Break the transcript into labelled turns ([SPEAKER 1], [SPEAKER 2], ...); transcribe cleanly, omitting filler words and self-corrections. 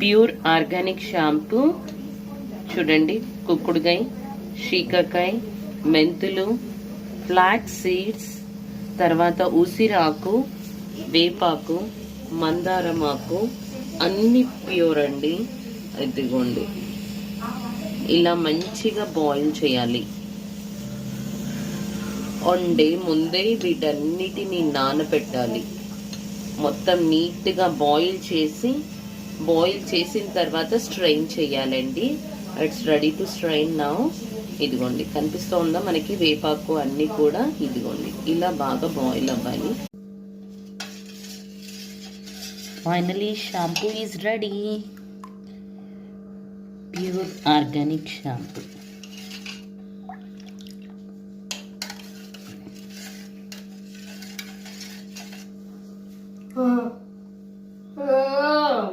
[SPEAKER 1] Pure organic shampoo చూడండి. కుక్కుడుకాయ, శీకాకాయ, మెంతులు, flax seeds, తర్వాత ఉసిరాకు, వేపాకు, మందారమాకు అన్ని ప్యూర్ అండి. ఇదిగోండి, ఇలా మంచిగా బాయిల్ చేయాలి. వండే ముందే వీటన్నిటిని నానబెట్టాలి. మొత్తం నీట్గా బాయిల్ చేసిన తర్వాత స్ట్రెయిన్ చేయాలండి. It's ready to strain now. ఇదిగోండి, కనిపిస్తోందా మనకి వేపాకు అన్నీ కూడా. ఇదిగోండి, ఇలా బాగా బాయిల్ అవ్వాలి. Finally shampoo is ready. Pure organic shampoo.